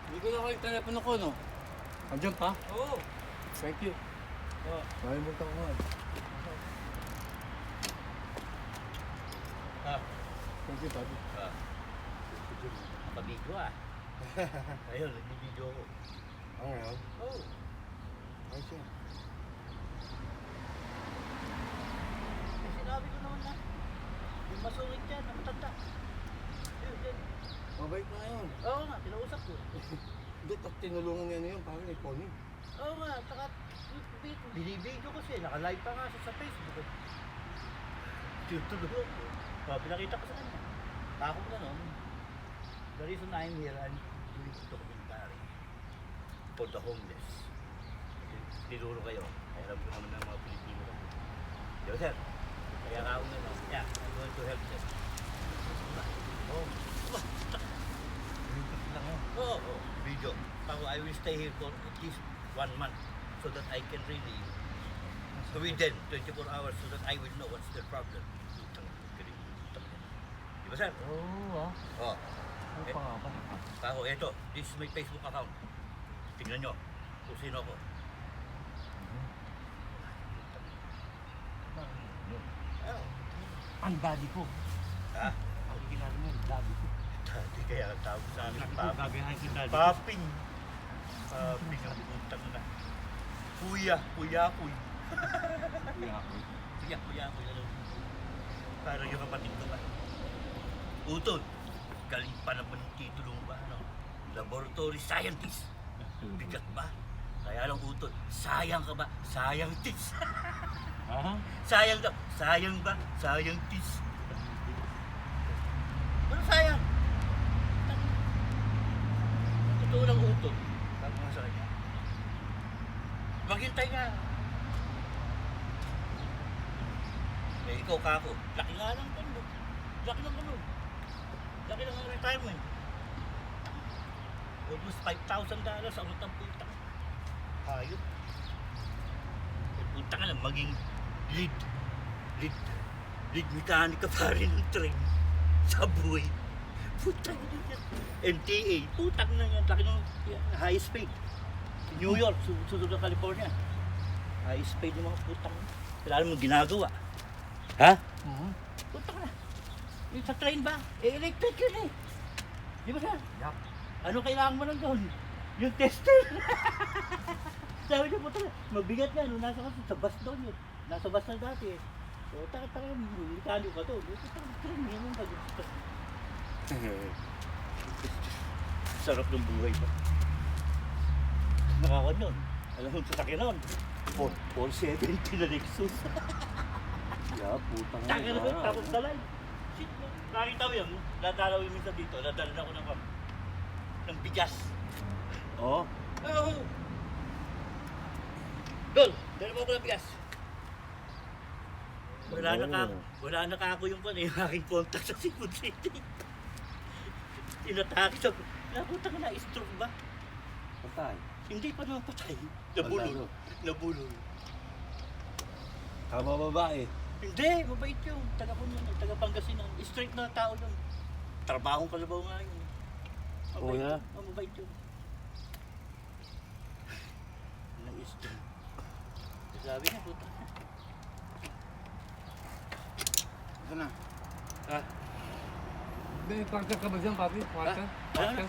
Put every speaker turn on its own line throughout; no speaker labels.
Hindi ko na kayo yung telepono ko, no? Andiyan pa?
Oo.
Thank you.
Oh.
Nakalimutan ko nga.
Ah.
Thank you, Papi.
Nakabidyo ah. Ayun, nagbibidyo ako.
Ngayon?
Oo.
Ay, siya.
Sinabi ko naman na. Yung masungit dyan, na matanda. Yun.
Mabait na yun.
Oo nga, pinausap ko.
Hindi, tinulungan niya na yun, parang ni Pony.
Oo nga, saka binibidyo ko siya. Naka-live pa nga siya sa Facebook. Tutulungan ko. Pinakita ko sa kanya. Ako na nun. The reason I'm here, I'm doing documentary for the homeless. Tinuro kayo. Kaya alam ko naman ng mga Pilipino. Yo, sir. Kaya ako na nun. Yeah, I'm going to help them. Oh. Oo, video. Ako, I will stay here for at least 1 month so that I can really within 24 hours so that I will know what's their problem. Di ba, sir?
Oo, ah.
Oo.
Ano pa nga ba?
Ako, eto, this is my Facebook account. Tingnan nyo kung sino ako. Oh.
Ang daddy ko.
Ha?
Ang ginagawa mo, daddy ko.
Dati kaya ang tawag sa akin,
Gagayahin si daddy ko.
Paping. Paping ang puntang na. Kuya, kuya, kuy.
Kuya ako.
Kuya, ano? Parang yung kapatid ko ba? Utol, galing pa naman yung titulong ba, ano? Laboratory scientist. Bigat ba? Kaya lang utol, sayang ka ba? Scientist.
Ha?
Sayang daw. Sayang ba? Scientist. Ano sayang? Totoo lang utol. Sabi nga sa kanya. Maghintay nga. Eh, ikaw kako. Laki nga lang ito. Laki lang ano. Laki lang ang retirement. Almost $5,000 ang utang putang. Ayun. Eh, putang ka lang, maging lead mechanic ka pa rin ng train. Subway. Putang na yan. MTA. Putang na yan. Laki ng highest paid. New York, susunod ng California. Highest paid yung mga putang. Kailangan mo ginagawa. Ha? Punta ka na. Yung sa train ba? Eh, electric yun eh. Di ba sir?
Yup.
Ano kailangan mo lang doon? Yung tester. Sabi niya, punta na. Mabigat yan. Nung nasa kasi sa bus doon yun. Nasa bus na dati eh. So, taka, mekanyo ka doon. Train yan yung pag-bus. Sarap ng buhay ba? Nakakon yun. Alam mo, sasakyan nun. 470 na Lexus.
Yeah, putang
Taka na doon, tapos dalay. Shit mo. Nakita mo yun, dadalaw yung minsan dito, dadala ako ng bigas.
Oo.
Oo. Dol, dala mo ako ng bigas. Wala na ka ako yung aking contact sa Cebu City. Inatake sa... Nakuta ka na, stroke ba?
Patay.
Hindi pa naman patay. Nabulol.
Kama babae.
Hindi, mabait yun. Taga Pangasinan. Straight na tao yun. Trabahong kalabaw nga yun.
Oh, yeah?
Mabait yun. Na-stroke. Sabi niya, puta.
Ito na.
Ha?
May partner ka ba dyan, Papi? Partner?
Ano?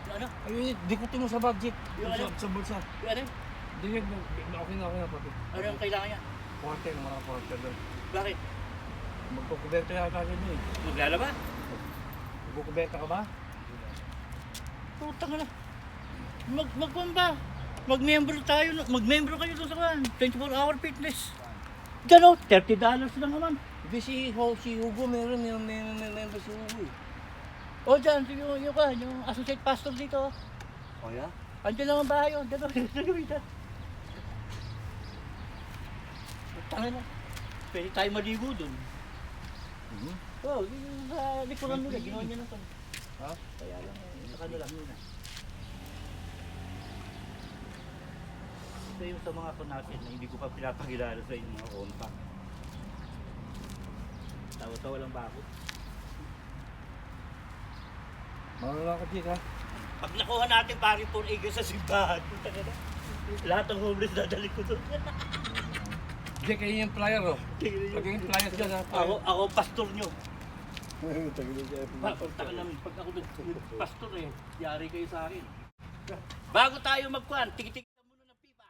Ano?
Ayun, dikutin mo sa budget.
Yung ano?
Sa bulsa.
Yung ano?
Hindi, okay na, Papi.
Ano yung kailangan niya?
Partner, mga partner doon.
Bakit?
Magkukubenta yata rin mo eh.
Maglalaba?
Magkukubenta ka ba?
Putang na. Magkuhan ba? Mag-member tayo. Mag-member kayo doon sa kan. 24-hour fitness. Diyan o, $30 lang naman.
Hindi si Hugo, meron member si Hugo eh.
O dyan, yung associate pastor dito.
Oh yeah?
Andiyan lang ang bahay o. Diyan o, dyan. Putang na. Pwede tayo maligo doon. Oo, yung sa likuran nila, ginawa niya na ito.
Ha?
Kaya lang, nakano lang muna. Ito yung sa mga natin na hindi ko pa pinapakilala sa inyo mga kontak. Tawa-tawa lang ba ako?
Marunong ka, Chika.
Pag nakuha natin pare 4 acres sa simbahan, puta ka na. Lahat ng homeless dadalik ko doon.
Hindi kayo yung flyer, oh. Lagay yung flyers dyan, ha?
Ako pastor nyo. Punta ka namin. Pag ako pastor eh, yari kayo sa akin. Bago tayo magkuhan, tigitig ka muna ng pipa.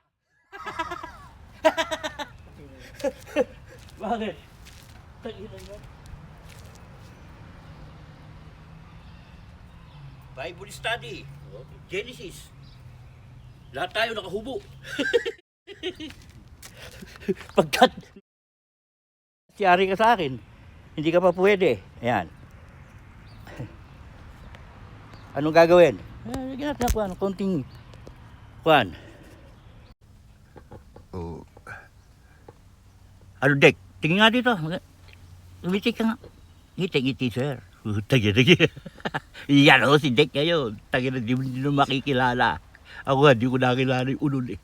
Bakit? Tagilan yan. Bible study, Genesis. Lahat tayo nakahubo. Pagkat siyari ka sa akin, hindi ka pa pwede. Ayan. Anong gagawin? Lagyan natin ako, konting kuhan. Oh. Ano, Dek? Tingin nga dito. Umitik ka nga. Ngiti, sir. Tagi. Yan o, si Dek ngayon. Tagi na, di mo makikilala. Ako nga, di ko nakilala yung ulol eh.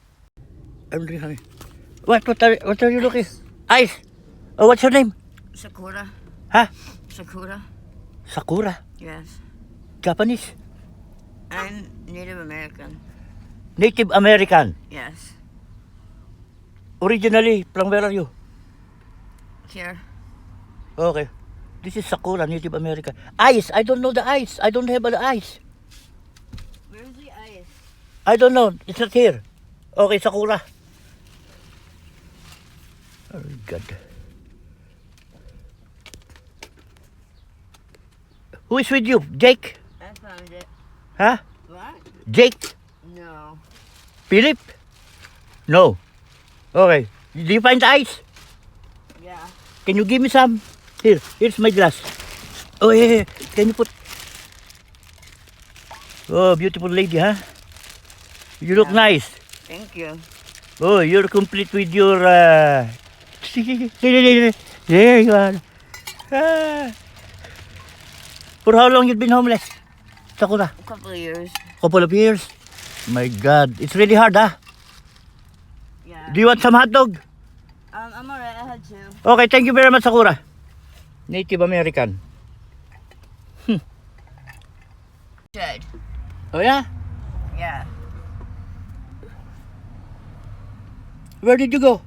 Ano rin? What are you looking? Ice! Oh, what's your name?
Sakura.
Ha?
Sakura.
Sakura?
Yes.
Japanese?
I'm Native American.
Native American?
Yes.
Originally, from where are you?
Here.
Okay. This is Sakura, Native American. Ice! I don't know the ice. I don't have the ice.
Where's the ice?
I don't know. It's not here. Okay, Sakura. Oh, God. Who is with you? Jake?
I found it.
Huh?
What?
Jake?
No.
Philip? No. Okay. Do you find the ice?
Yeah.
Can you give me some? Here's my glass. Oh, yeah. Can you put... Oh, beautiful lady, huh? You look
Yeah.
nice.
Thank you.
Oh, you're complete with your... There you are. For how long you been homeless? Sakura?
A couple of years.
Couple of years? My God, it's really hard, huh?
Yeah.
Do you want some hot dog?
I'm alright. I had two.
Okay, thank you very much, Sakura. Native American.
Good.
Oh, yeah?
Yeah.
Where did you go?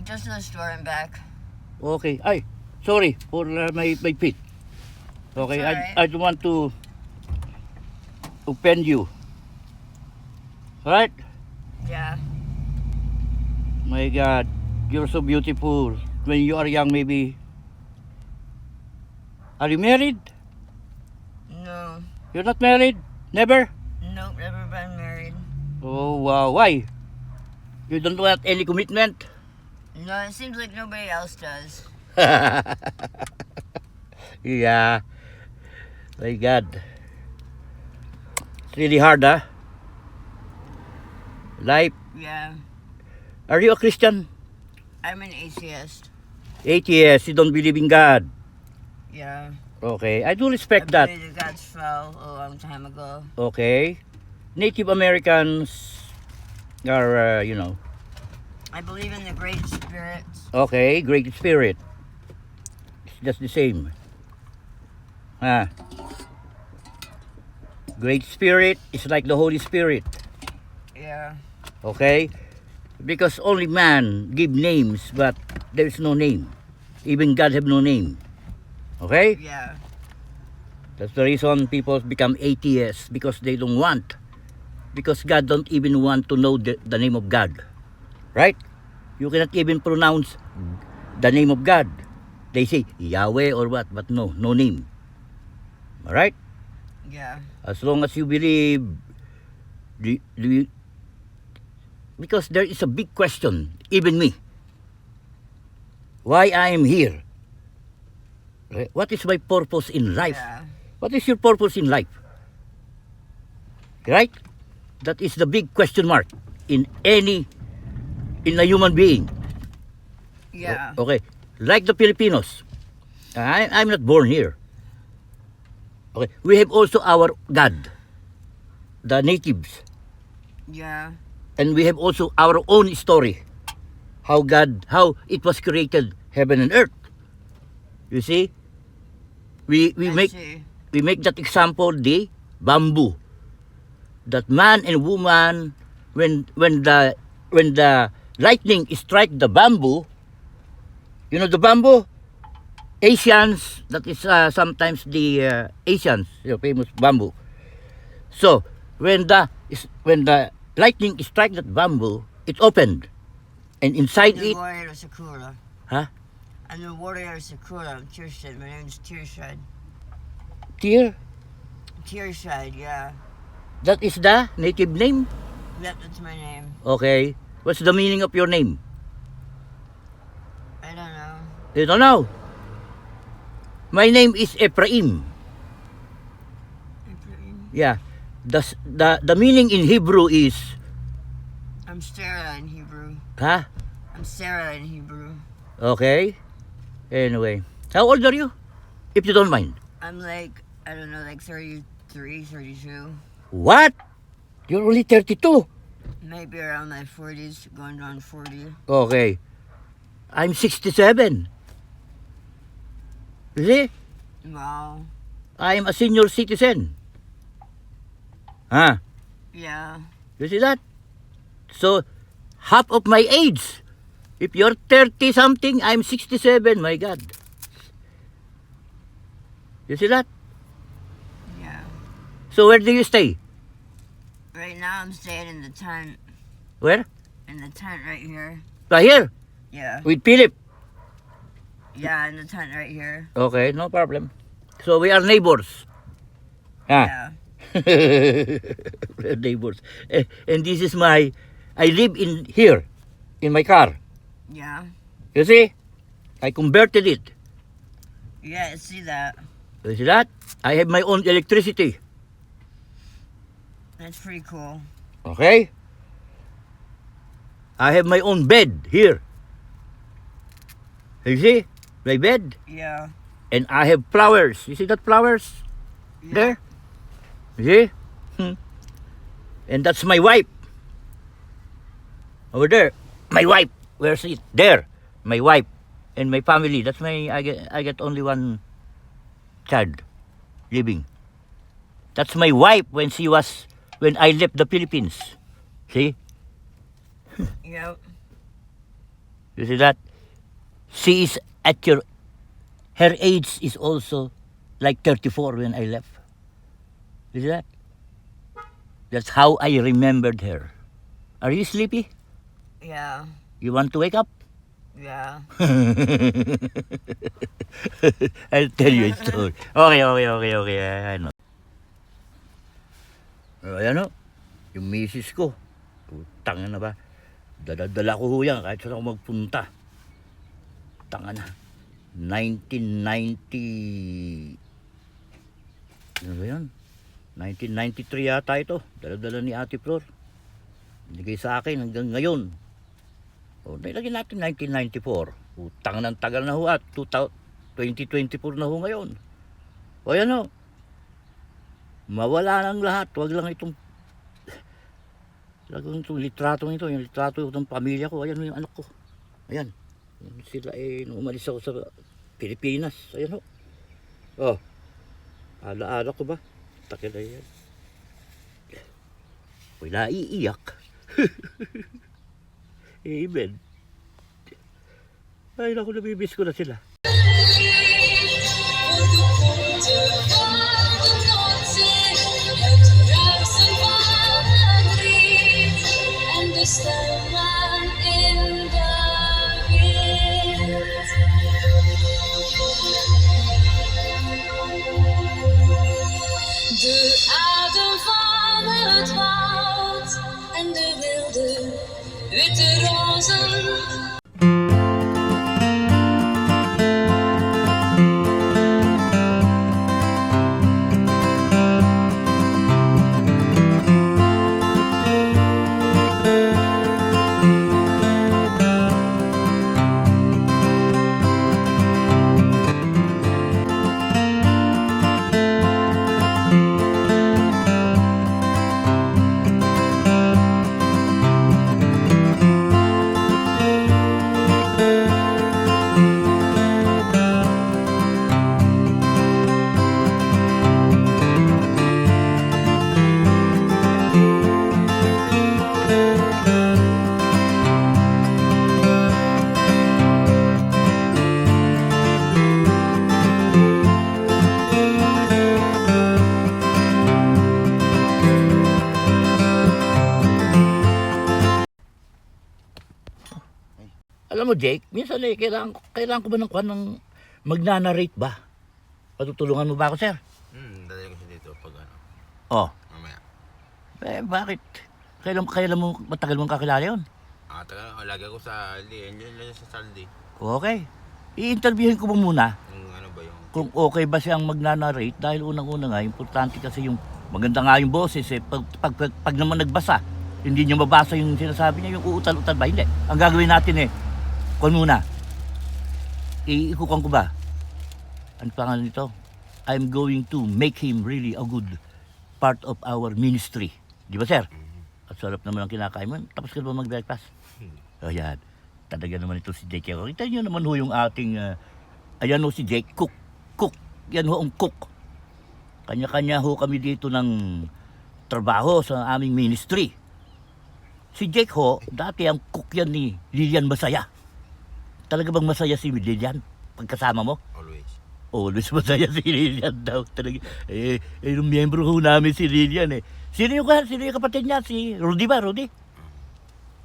Just to the store and back.
Okay. Ay, sorry for my feet. Okay,
It's alright.
I don't want to offend you. Alright?
Yeah.
My God, you're so beautiful. When you are young, maybe. Are you married?
No.
You're not married? Never?
Nope. Never been married.
Oh, wow. Why? You don't want any commitment?
No. It seems like nobody else does.
Yeah. My God. It's really hard, huh? Life.
Yeah.
Are you a Christian?
I'm an atheist.
Atheist. You don't believe in God.
Yeah.
Okay. I do respect that.
I believe the gods fell a long time ago.
Okay. Native Americans are, you know,
I believe in the Great Spirits.
okay, Great Spirit. It's just the same. Great Spirit is like the Holy Spirit.
Yeah.
Okay? Because only man give names, but there is no name. Even God have no name. Okay?
Yeah.
That's the reason people become atheists, because they don't want. Because God don't even want to know the name of God. Right? You cannot even pronounce the name of God. They say Yahweh or what, but no name. Alright?
Yeah.
As long as you believe, do you, because there is a big question, even me. Why I am here? Right? What is my purpose in life?
Yeah.
What is your purpose in life? Right? That is the big question mark in a human being.
Yeah.
Okay. Like the Filipinos. I'm not born here. Okay. We have also our God, the natives.
Yeah.
And we have also our own story. How it was created, heaven and earth. You see? We
I
make
see.
that example, the bamboo. that man and woman, when the lightning strike the bamboo, you know the bamboo, Asians, that is sometimes the Asians, famous bamboo. So when the lightning strike that bamboo, it opened, and inside
I'm the
it,
warrior of Sakura.
huh?
I'm the warrior of Sakura. I'm Tearshad. My name's Tearshad.
Tear,
Tearshad, yeah.
that is the native name.
That's my name.
Okay, what's the meaning of your name?
I don't know.
You don't know. My name is Ephraim. Yeah, the meaning in Hebrew is,
I'm Sarah in Hebrew.
huh?
I'm Sarah in Hebrew.
Okay. Anyway, how old are you, if you don't mind?
I'm like, I don't know, like 33, 32.
What? You're only 32.
Maybe around my 40s, going on 40.
Okay. I'm 67. You see?
Wow.
I'm a senior citizen. Huh?
Yeah.
You see that? So, half of my age. If you're 30 something, I'm 67, my God. You see that?
Yeah.
So where do you stay?
Right now I'm staying in the tent.
Where?
In the tent right here.
Right here,
Yeah.
with Philip.
Yeah, in the tent right here.
Okay, no problem. So we are neighbors. Ah.
Yeah.
We are neighbors. And this is I live in here, in my car.
Yeah.
You see? I converted it.
Yeah, I see that.
You see that? I have my own electricity.
That's pretty cool.
Okay? I have my own bed here. You see? My bed.
Yeah.
And I have flowers. You see that flowers?
Yeah.
There? You see? And that's my wife. Over there. My wife. Where's it? There. My wife. And my family. That's I get only one child living. That's my wife when I left the Philippines. See?
Yep.
You see that? She is her age is also like 34 when I left. You see that? That's how I remembered her. Are you sleepy?
Yeah.
You want to wake up?
Yeah.
I'll tell you a story. Okay. I know. Ayan o, yung misis ko. Putang na ba? Dala ko ho yan kahit saan ako magpunta. Tanga na. 1990... Ano ba yan? 1993 yata ito. Dala ni Ate Flor. Binigay sa akin hanggang ngayon. O, nilagyan natin 1994. Utang ng tagal na ho at 2024 na ho ngayon. O yan o. Mawala ng lahat. Huwag lang itong litratong ito. Yung litrato ng pamilya ko. Ayan yung anak ko. Ayan. Sila nung umalis ako sa Pilipinas. Ayan o. Oh. Alaala ko ba? Takil na yan. Wala iiyak. Amen. Ay, naku, nabibis ko na sila.
De adem van het woud en de wilde witte rozen.
alam mo, Jake, minsan kailangan ko ba ng kwan ng magnanarrate ba? Patutulungan mo ba ako, sir?
Dadali ko siya dito pag ano,
Oh,
mamaya.
bakit? Kailan mo, matagal mong kakilala yun?
Taga, lagi ako sa Aldi, andyan lang sa Saldi.
Okay. I-interviewin ko mo muna
Yung ano ba yung,
kung okay ba siyang magnanarrate dahil unang-una nga, importante kasi yung maganda nga yung boses eh. Pag naman nagbasa, hindi niya mabasa yung sinasabi niya, yung uutal-utal ba? Hindi. Ang gagawin natin kung muna, iikukan ko ba? Ano pangalan nito? I'm going to make him really a good part of our ministry. Di ba, sir? At sarap naman ang kinakain mo. Tapos ka na ba mag-breakfast? O yan. Talaga naman ito si Jake. Kita niyo naman ho yung ating, ayan ho si Jake, cook. Yan ho ang cook. Kanya-kanya ho kami dito ng trabaho sa aming ministry. Si Jake ho, dati ang cook yan ni Lilian Masaya. Talaga bang masaya si Lilian pagkasama mo?
always.
Always masaya si Lilian daw. Talaga. Yung miyembro ho namin si Lilian eh. Sino yung kapatid niya? Si Rudy ba? Rudy?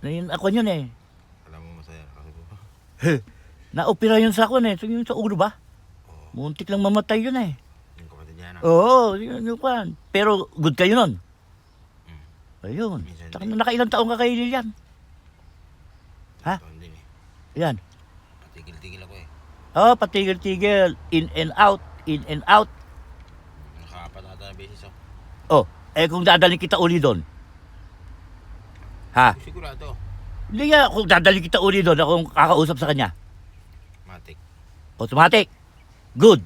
Ako yun eh.
Alam mo masaya kasi po.
Na-opera yun sa ako eh. So, yun sa ulo ba? Muntik lang mamatay yun eh.
Yung kapatid niya na.
Oo, yun kwan. Pero good kayo nun. Ayun.
Minsan
Taka
din.
na nakailang taong ka kay Lilian. Ha?
Taon din eh.
Yan.
Patigil-tigil ako eh.
Oh, patigil-tigil. In and out.
Nakaapat ata na beses ako.
Oh, kung dadalhin kita uli doon. Ha?
Sigurado.
Hindi nga, kung dadalhin kita uli doon, akong kakausap sa kanya.
Matik.
Automatic. Good.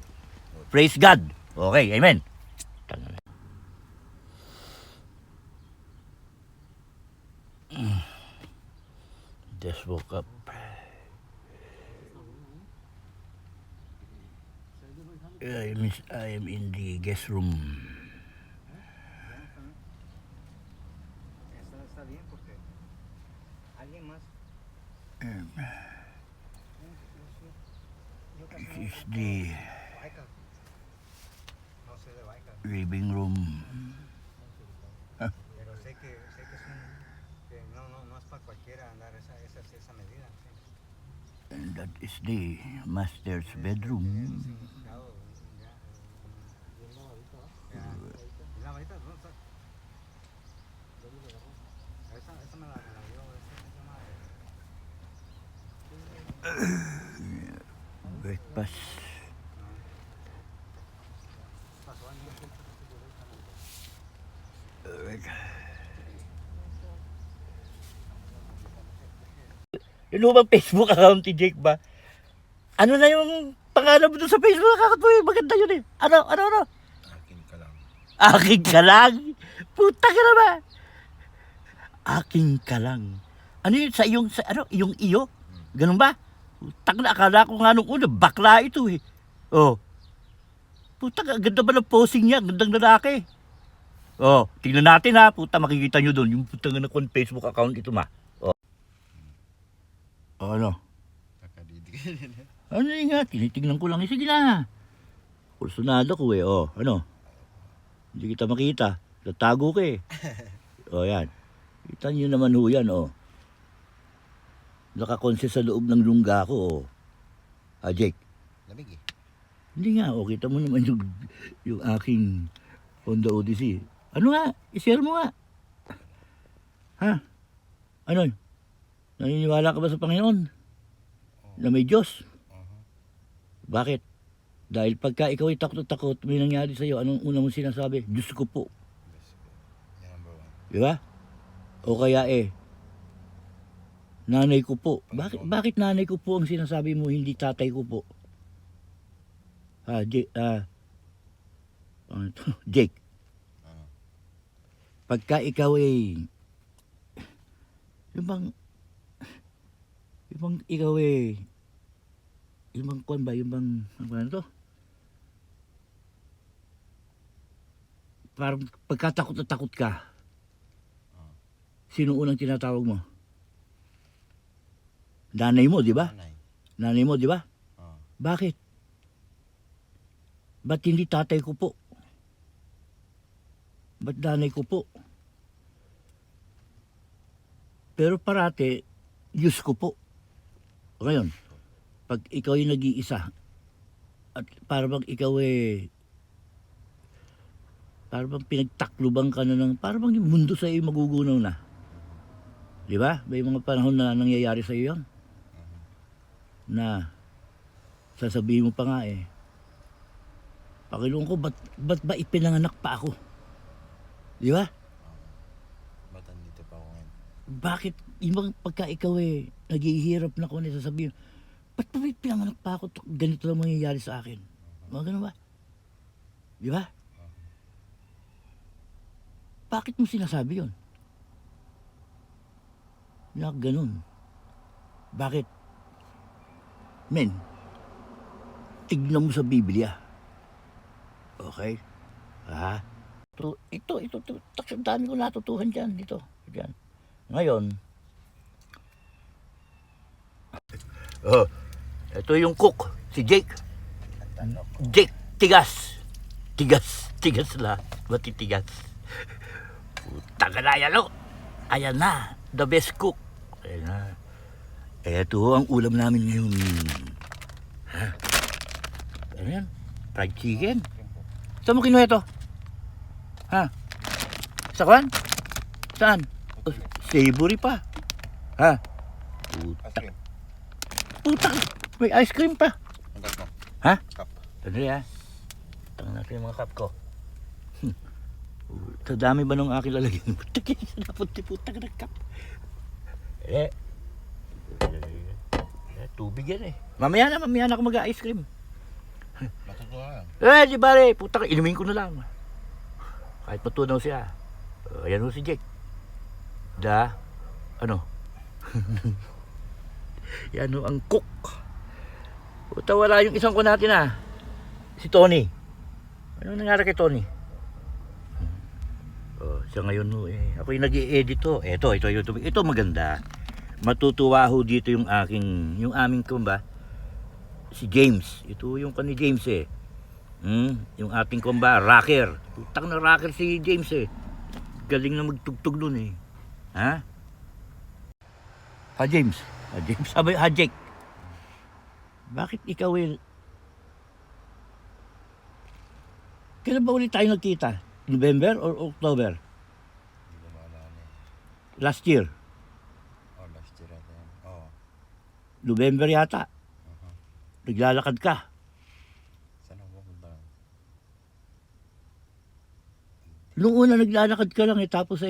Praise God. Okay, amen. Just woke up. I am in the guest room.
Está bien porque alguien más.
This is the
Baika. No sé de Baika,
living room.
pero sé que es que no es para cualquiera andar esa medida. ¿Sí?
And that is the master's bedroom.
Significado, ya, ¿y la varita? ¿Dónde está? Esa me la dio, esa se llama
Breakfast.
pasó años.
Yun ho bang Facebook account ni Jake ba? Ano na yung pangalan mo doon sa Facebook account mo? Maganda yun eh. Ano?
Akin ka lang.
Aking ka lang. Puta ka naman. Aking ka lang. Ano yun? Yung iyo? Ganun ba? Putang na, akala ko nga nung una, bakla ito eh. Oh. Putang, ang ganda ba ng posing niya? Gandang lalaki. Oh, tingnan natin ha. Puta, makikita nyo doon. Yung putang na kung Facebook account ito ma. Oh. Oh, ano?
Kakadidig.
Ano yun nga? Tinitingnan ko lang. Sige na. Kursunado ko eh. Oh, ano? Hindi kita makita. Tatago ka eh. Oh, yan. Kita nyo naman ho yan, oh. Nakakonse sa loob ng lungga ko, oh. Ah, Jake.
Lamig eh.
Hindi nga, oh. Kita mo naman yung aking Honda Odyssey. Ano nga? I-share mo nga. Ha? Ano? Naniniwala ka ba sa Panginoon? Na may Diyos? Bakit? Dahil pagka ikaw ay takot at takot, may nangyari sa'yo, anong una mong sinasabi? Diyos ko po.
Yan number one.
Di ba? O kaya nanay ko po. Bakit nanay ko po ang sinasabi mo, hindi tatay ko po? Jake. Pagka ikaw yung bang ikaw yung bang kwan ba, yung bang, ano to? Parang pagkatakot na takot ka, sino unang tinatawag mo? Nanay mo, di ba?
Nanay.
Nanay mo, di ba?
Oo.
Bakit? Ba't hindi tatay ko po? Ba't nanay ko po? Pero parate, Diyos ko po.
Ngayon, pag ikaw ay nag-iisa, at para bang ikaw para bang pinagtakluban ka na ng, para bang yung mundo sa iyo magugunaw na. Di ba? May mga panahon na nangyayari sa iyo yun. Na, sasabihin mo pa nga Panginoon ko, ba't ba ipinanganak pa ako? Di ba?
Ba't andito pa ako ngayon?
Bakit, yung pagka ikaw naghihirap na kung ano sasabihin, ba't ba pinanganak pa ako? Ganito lang mangyayari sa akin. Mga ganun ba? Di ba? Bakit mo sinasabi yun? Na ganun. Bakit? Men, tignan mo sa Biblia. Okay? Ha? Ito, ang dami ko natutuhan dyan, dito. Dyan. Ngayon, ito yung cook, si Jake. Jake, tigas na, matitigas. Tagalaya lo. Ayan na, the best cook. Ayan na. Ito ang ulam namin ngayon. Ha? Ano yan? Fried chicken. Saan mo kinuha ito? Ha? Sa kwan? Saan? Savory pa. Ha? Puta. May ice cream pa.
Ang gas mo?
Ha?
Cup.
Sandali ha. Tangan natin yung mga cup ko. Sa dami ba nung aking lalagyan? Puti-puta ka ng cup. Tubig yan Mamaya na ako mag-ice cream.
Matutuwa lang.
Di bale, puta ka, inumin ko na lang. Kahit matunaw siya. Ayan ho si Jake. Ano? Yan ho ang cook. Puta, wala yung isang ko natin si Tony. Ano nangyari kay Tony? Siya ngayon ho ako yung nag-i-edit ho. Ito YouTube. Ito maganda. Matutuwa ho dito yung aming kumba. Si James. Ito yung ni James yung ating kumba, rocker. Putang na rocker si James Galing na magtugtog dun Ha? Ha James? Sabi, ha Jake? Bakit ikaw kailan ba ulit tayo nagkita? November or October?
Hindi ko maalala
Last year?
last year ata yan. Oo.
November yata. Naglalakad ka.
Saan ako pupunta?
Nung una naglalakad ka lang tapos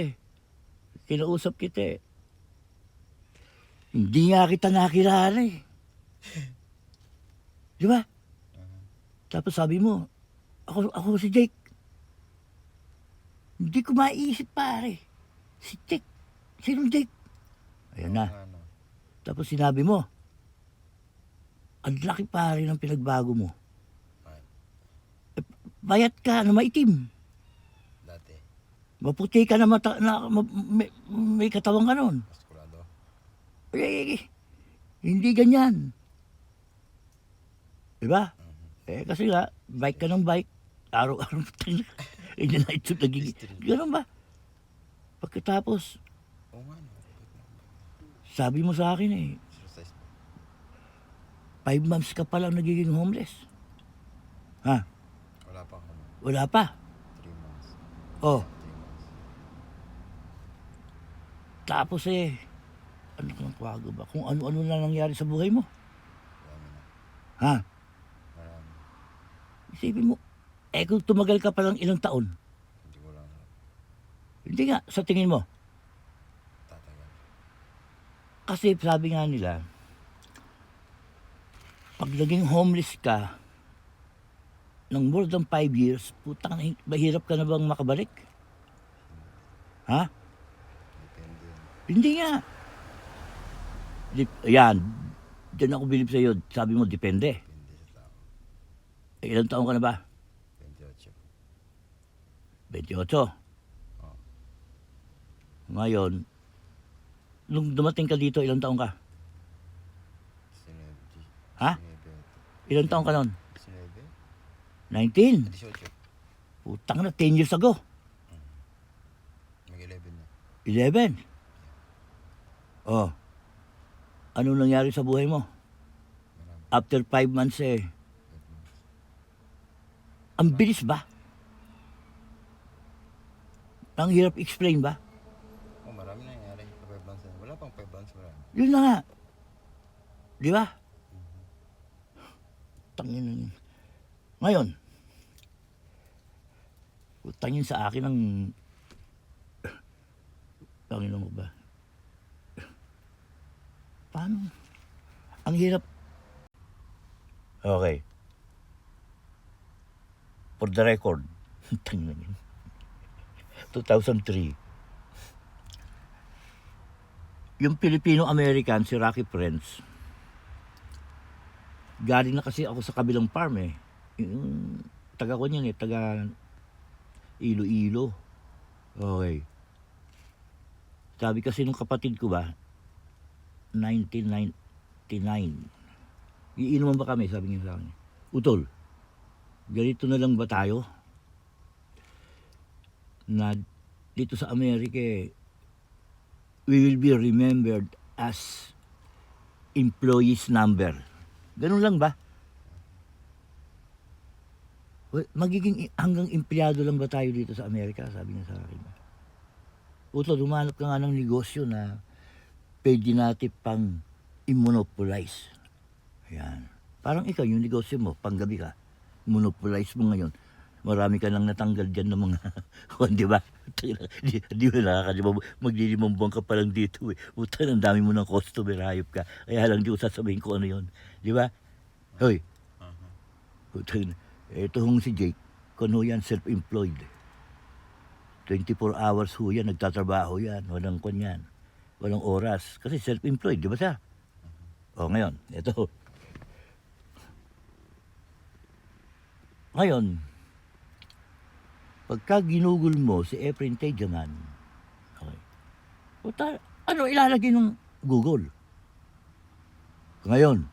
kinausap kita Hindi nga kita nakilala Di ba? Tapos sabi mo, ako si Jake. Hindi ko maiisip pare. Si Jake. Sinong Jake? Ayan na.
Ano?
Tapos sinabi mo, ang laki pare ng pinagbago mo. Bayat ka na maitim.
Dati.
Maputi ka na, may katawan ka nun.
Maskulado.
Hindi ganyan. Diba? Kasi nga, bike ka ng bike. Araw-araw Hindi na ito nagiging. Ganun ba? Pagkatapos,
Oo nga no.
sabi mo sa akin
Exercise mo.
5 months ka pa lang nagiging homeless. Ha?
Wala pa ako.
Wala pa.
3 months.
Oh,
3 months.
tapos ano kang kwago ba? Kung ano-ano na nangyari sa buhay mo.
Marami na.
Ha?
Marami.
Isipin mo, kung tumagal ka pa lang ilang taon,
Hindi ko lang
hindi nga, sa tingin mo.
tatagal.
Kasi sabi nga nila, pag naging homeless ka, ng more than 5 years, putang na, mahirap ka na bang makabalik? Ha?
Depende yun.
Hindi nga. Yan, dyan ako bilib sa'yo, sabi mo, depende.
Depende sa tao.
Ilang taon ka na ba?
28.
28. Ngayon, nung dumating ka dito, ilang taon ka?
19.
Ha?
19.
Ilang taon ka nun?
19.
19.
18.
Putang na, 10 years ago.
Mag-11 na.
11. Oh. Ano nangyari sa buhay mo? After 5 months ang bilis ba? Ang hirap explain ba?
Oh, marami na nangyari sa 5 months. Wala pang 5 months, marami.
Yun na nga. Di ba? Tangin na. Ngayon, tangin sa akin ang tangin mo ba? Paano? Ang hirap. Okay. For the record, tangin na yun. 2003. Yung Filipino-American, si Rocky Prince, galing na kasi ako sa kabilang farm Yung taga ko niyan taga Iloilo. Okay. Sabi kasi nung kapatid ko ba, 1999. Iinuman ba kami? Sabi niya sa akin. Utol, ganito na lang ba tayo? Na dito sa Amerika, we will be remembered as employees number. Ganun lang ba? Magiging hanggang empleyado lang ba tayo dito sa Amerika? Sabi niya sa akin. Utol, humanap ka nga ng negosyo na pwede natin pang immonopolize. Ayan. Parang ikaw, yung negosyo mo, panggabi ka, monopolize mo ngayon. Marami ka nang natanggal dyan ng mga, di ba? Di ba nakakalimutan, maglilimang buwan ka pa lang dito Uta, ang dami mo ng customer, hayop ka. Kaya lang di ko sasabihin ko ano yun. Di ba? Hoy. Ito hong si Jake, kung yan, self-employed. 24 hours ho yan, nagtatrabaho yan, walang kwan yan. Walang oras, kasi self-employed, di ba siya? O ngayon, ito. Ngayon, pagka ginugol mo si Efren Tejaman, okay, ano ilalagay ng Google? Ngayon,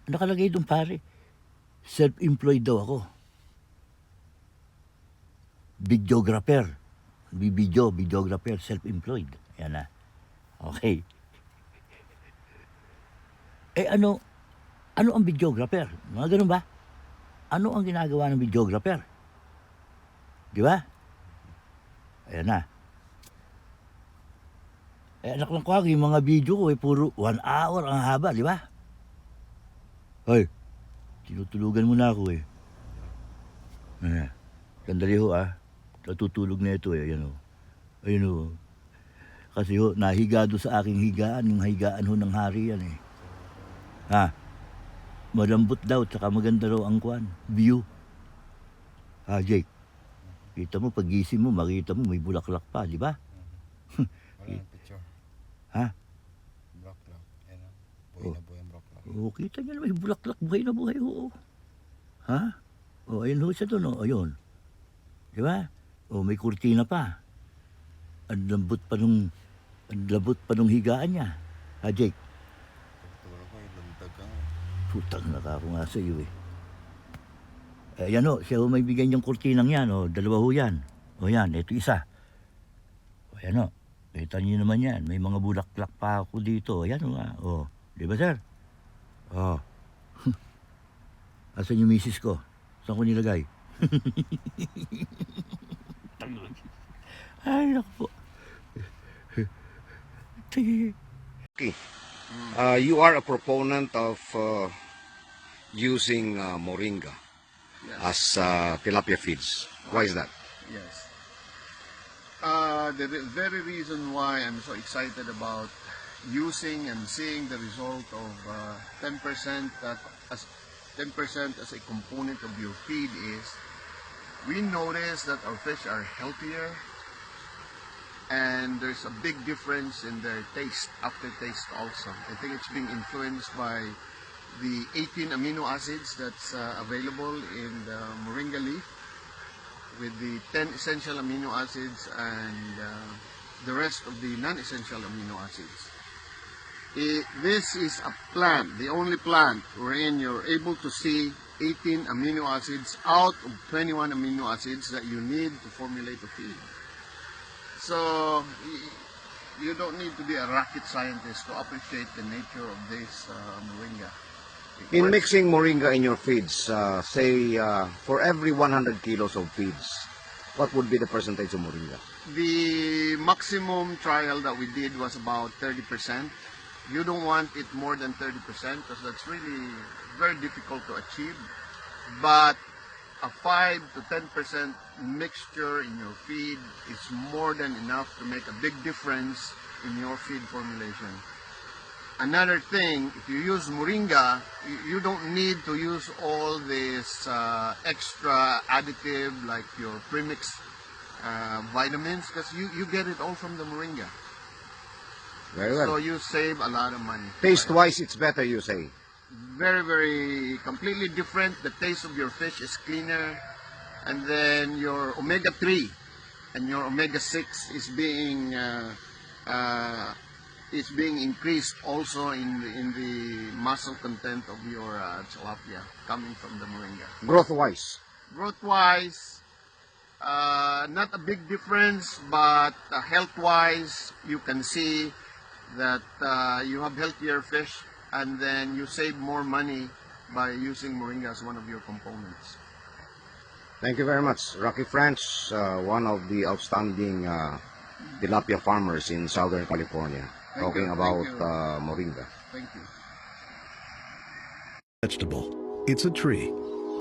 nakalagay doon pare, self-employed daw ako. Videographer. Videographer, self-employed. Yan na. Okay. Ano ang videographer? Mga ganun ba? Ano ang ginagawa ng videographer? Di ba? Ayan na. Anak lang ko, yung mga video ko puro 1 hour ang haba, di ba? Hoy, tinutulugan mo na ako Ayan. Sandali ho natutulog na ito Ayan Ayun Kasi nahiga doon sa aking higaan, yung higaan ng hari yan Malambot daw, tsaka maganda raw ang kwan, view. Jake, kita mo, pagising mo, makita mo, may bulaklak pa, di ba?
Wala yung picture. Bulaklak. Ayan buhay na buhay ang bulaklak.
Kita niyo na may bulaklak, buhay na buhay, ayun siya doon, ayun. Di ba? May kurtina pa. Ang lambot pa nung higaan niya. Jake.
Tulog ko, ilundag ka
Putang ako nga sa iyo Ayan siya may bigyan niyang kurtinang yan, 2 yan. Yan, ito isa. Ayan kita niyo naman yan, may mga bulaklak pa ako dito. Ayan di ba sir? Asan yung misis ko? Saan ko nilagay? Ay, naku po.
You are a proponent of using moringa as tilapia feeds. Why is that?
Yes. The very reason why I'm so excited about using and seeing the result of 10% as 10% as a component of your feed is we notice that our fish are healthier and there's a big difference in their taste, aftertaste also. I think it's being influenced by the 18 amino acids that's available in the moringa leaf with the 10 essential amino acids and the rest of the non-essential amino acids. This is a plant, the only plant wherein you're able to see 18 amino acids out of 21 amino acids that you need to formulate a feed. So you don't need to be a rocket scientist to appreciate the nature of this moringa.
In mixing moringa in your feeds, say for every 100 kilos of feeds, what would be the percentage of moringa?
The maximum trial that we did was about 30%. You don't want it more than 30% because that's really very difficult to achieve. But a 5 to 10% mixture in your feed is more than enough to make a big difference in your feed formulation. Another thing, if you use moringa, you don't need to use all this extra additive like your premix vitamins, because you get it all from the moringa.
Very well.
So you save a lot of money.
Taste-wise, it's better, you say.
Very, very completely different. The taste of your fish is cleaner, and then your omega-3 and your omega-6 is being increased also in the muscle content of your tilapia coming from the moringa.
Growth-wise?
Growth-wise, not a big difference, but health-wise, you can see that you have healthier fish, and then you save more money by using moringa as one of your components.
Thank you very much. Rocky French, one of the outstanding tilapia farmers in Southern California, talking about moringa.
Thank you.
Vegetable. It's a tree.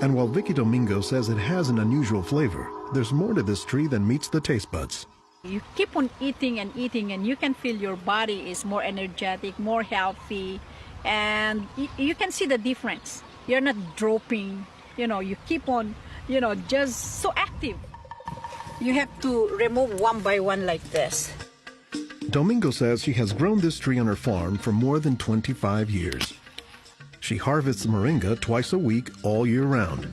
And while Vicky Domingo says it has an unusual flavor, there's more to this tree than meets the taste buds.
You keep on eating and eating, and you can feel your body is more energetic, more healthy, and you can see the difference. You're not dropping, you keep on, just so active. You have to remove one by one like this.
Domingo says she has grown this tree on her farm for more than 25 years. She harvests moringa twice a week all year round.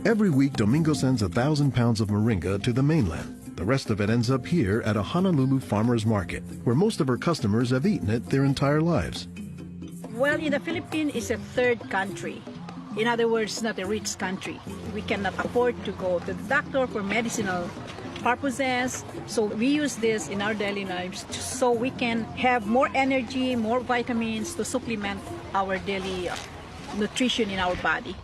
Every week, Domingo sends 1,000 pounds of moringa to the mainland. The rest of it ends up here at a Honolulu farmer's market, where most of her customers have eaten it their entire lives.
Well, in the Philippines, it's a third country. In other words, not a rich country. We cannot afford to go to the doctor for medicinal purposes. So we use this in our daily lives so we can have more energy, more vitamins to supplement our daily nutrition in our body.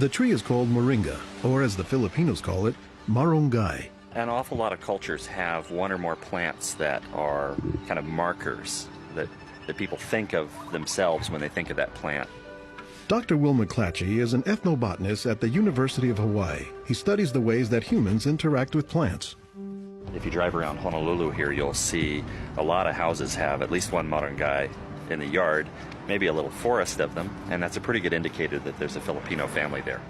The tree is called moringa, or as the Filipinos call it, marongay.
An awful lot of cultures have one or more plants that are kind of markers that people think of themselves when they think of that plant.
Dr. Will McClatchy is an ethnobotanist at the University of Hawaii. He studies the ways that humans interact with plants.
If you drive around Honolulu here, you'll see a lot of houses have at least one marongay in the yard, maybe a little forest of them, and that's a pretty good indicator that there's a Filipino family there.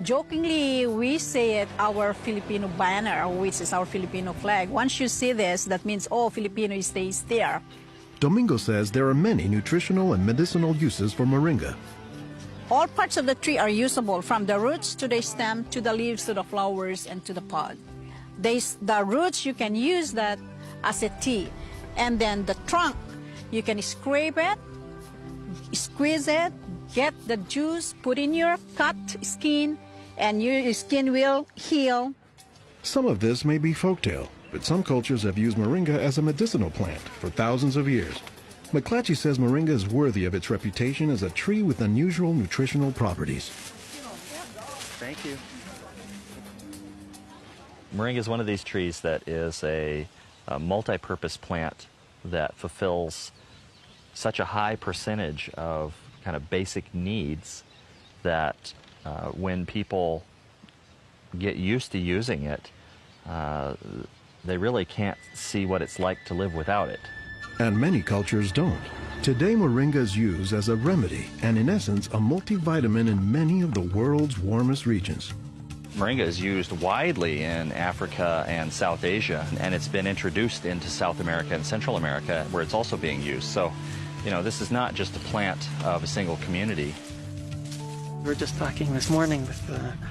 Jokingly, we say it our Filipino banner, which is our Filipino flag. Once you see this, that means all Filipino stays there.
Domingo says there are many nutritional and medicinal uses for moringa.
All parts of the tree are usable, from the roots to the stem, to the leaves, to the flowers, and to the pod. The roots, you can use that as a tea. And then the trunk, you can scrape it, squeeze it, get the juice, put in your cut skin, and your skin will heal.
Some of this may be folktale, but some cultures have used moringa as a medicinal plant for thousands of years. McClatchy says moringa is worthy of its reputation as a tree with unusual nutritional properties.
Thank you. Moringa is one of these trees that is a multi-purpose plant that fulfills such a high percentage of kind of basic needs that when people get used to using it, they really can't see what it's like to live without it.
And many cultures don't. Today, moringa is used as a remedy and, in essence, a multivitamin in many of the world's warmest regions.
Moringa is used widely in Africa and South Asia, and it's been introduced into South America and Central America, where it's also being used. So, this is not just a plant of a single community.
We were just talking this morning with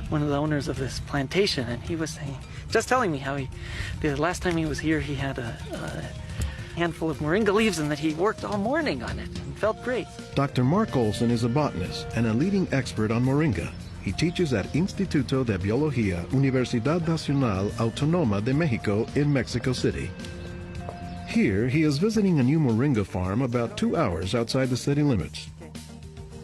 one of the owners of this plantation, and he was just telling me how the last time he was here, he had a handful of moringa leaves and that he worked all morning on it and felt great.
Dr. Mark Olson is a botanist and a leading expert on moringa. He teaches at Instituto de Biología, Universidad Nacional Autónoma de Mexico in Mexico City. Here, he is visiting a new moringa farm about 2 hours outside the city limits.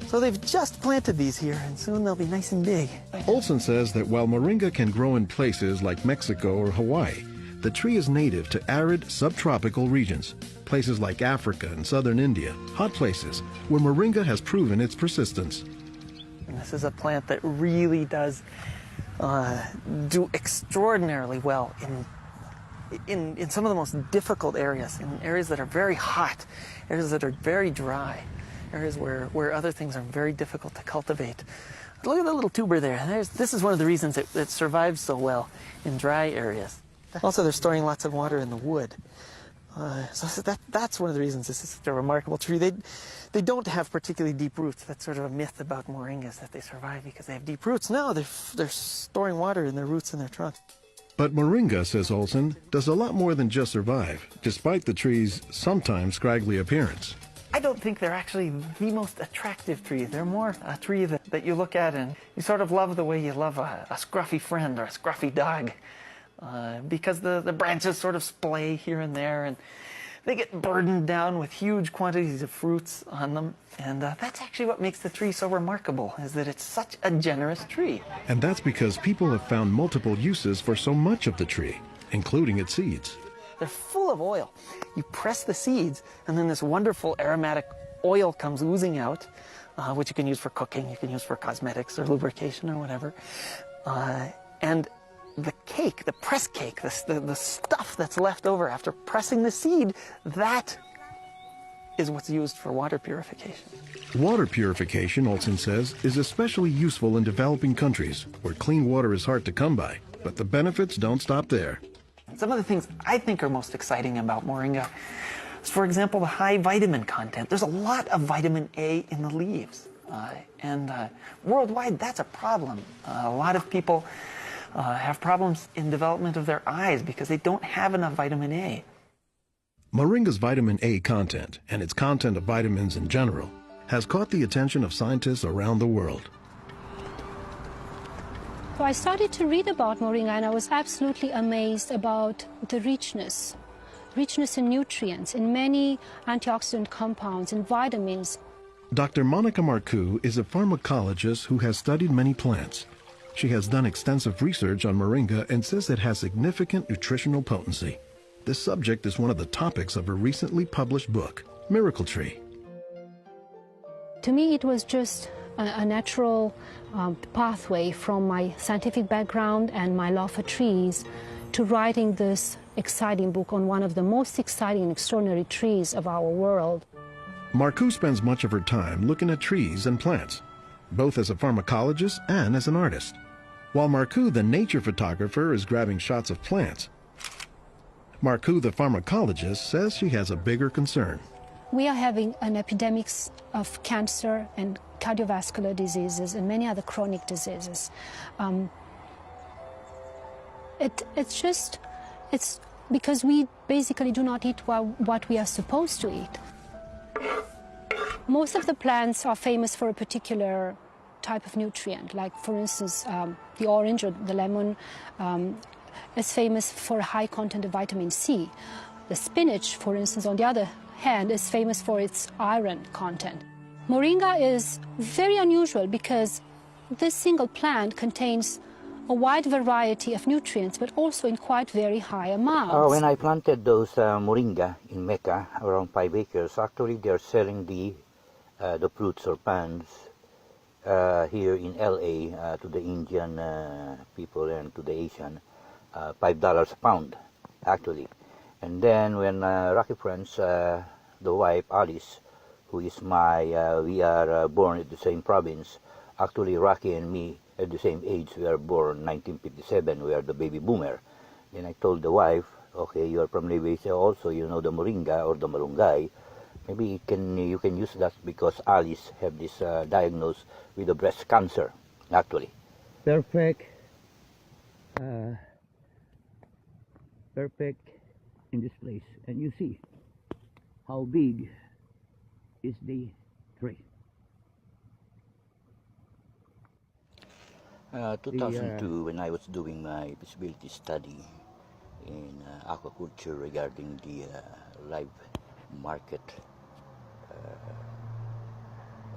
So they've just planted these here, and soon they'll be nice and big.
Olson says that while moringa can grow in places like Mexico or Hawaii, the tree is native to arid subtropical regions, places like Africa and southern India, hot places where moringa has proven its persistence.
And this is a plant that really does do extraordinarily well in some of the most difficult areas, in areas that are very hot, areas that are very dry, areas where other things are very difficult to cultivate. Look at the little tuber there. This is one of the reasons it survives so well in dry areas. Also, they're storing lots of water in the wood. So that's one of the reasons this is such a remarkable tree. They don't have particularly deep roots. That's sort of a myth about moringas, that they survive because they have deep roots. No, they're storing water in their roots and their trunk.
But moringa, says Olson, does a lot more than just survive, despite the tree's sometimes scraggly appearance.
I don't think they're actually the most attractive tree. They're more a tree that you look at and you sort of love the way you love a scruffy friend or a scruffy dog. Because the branches sort of splay here and there, and they get burdened down with huge quantities of fruits on them. And that's actually what makes the tree so remarkable, is that it's such a generous tree.
And that's because people have found multiple uses for so much of the tree, including its seeds.
They're full of oil. You press the seeds, and then this wonderful aromatic oil comes oozing out, which you can use for cooking, you can use for cosmetics or lubrication or whatever. And the cake, the press cake, the stuff that's left over after pressing the seed, that is what's used for water purification.
Water purification, Olson says, is especially useful in developing countries where clean water is hard to come by. But the benefits don't stop there.
Some of the things I think are most exciting about moringa is, for example, the high vitamin content. There's a lot of vitamin A in the leaves. And worldwide, that's a problem. A lot of people have problems in development of their eyes because they don't have enough vitamin A.
Moringa's vitamin A content, and its content of vitamins in general, has caught the attention of scientists around the world.
So I started to read about moringa, and I was absolutely amazed about the richness in nutrients, in many antioxidant compounds, in vitamins.
Dr. Monica Marcoux is a pharmacologist who has studied many plants. She has done extensive research on moringa and says it has significant nutritional potency. This subject is one of the topics of her recently published book, Miracle Tree.
To me, it was just a natural pathway from my scientific background and my love for trees to writing this exciting book on one of the most exciting and extraordinary trees of our world.
Marcoux spends much of her time looking at trees and plants, both as a pharmacologist and as an artist. While Marcoux, the nature photographer, is grabbing shots of plants, Marcoux, the pharmacologist, says she has a bigger concern.
We are having an epidemic of cancer and cardiovascular diseases and many other chronic diseases. It's because we basically do not eat what we are supposed to eat. Most of the plants are famous for a particular type of nutrient, like for instance the orange or the lemon is famous for a high content of vitamin C. The spinach, for instance, on the other hand, is famous for its iron content. Moringa is very unusual because this single plant contains a wide variety of nutrients, but also in quite very high amounts.
When I planted those moringa in Mecca, around 5 acres, actually they are selling the fruits or plants here in LA to the Indian people and to the Asian, $5 a pound, actually. And then when Rocky Friends, the wife Alice, who is we are born in the same province. Actually, Rocky and me at the same age. We are born 1957. We are the baby boomer. Then I told the wife, okay, you are from Leyte also. You know the moringa or the malunggay. Maybe you can use that because Alice have this diagnosed with the breast cancer. Actually, perfect in this place, and you see how big is the tree. 2002, when I was doing my feasibility study in aquaculture regarding the live market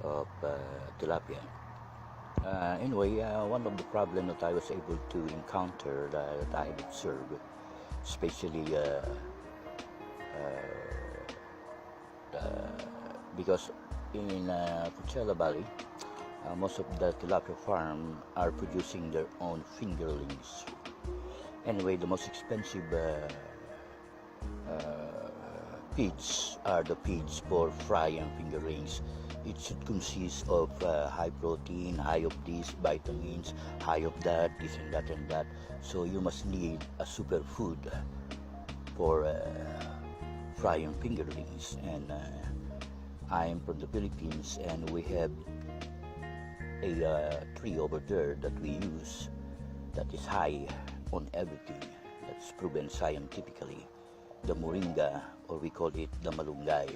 of tilapia. Anyway, one of the problems that I was able to encounter that I had observed, especially because in Coachella Valley, most of the tilapia farm are producing their own fingerlings. Anyway, the most expensive feeds are the feeds for fry and fingerlings. It should consist of high protein, high of these vitamins, high of that, this and that and that. So you must need a superfood for fry and fingerlings. And I am from the Philippines, and we have a tree over there that we use that is high on everything. That's proven scientifically. The moringa, or we call it the malunggay.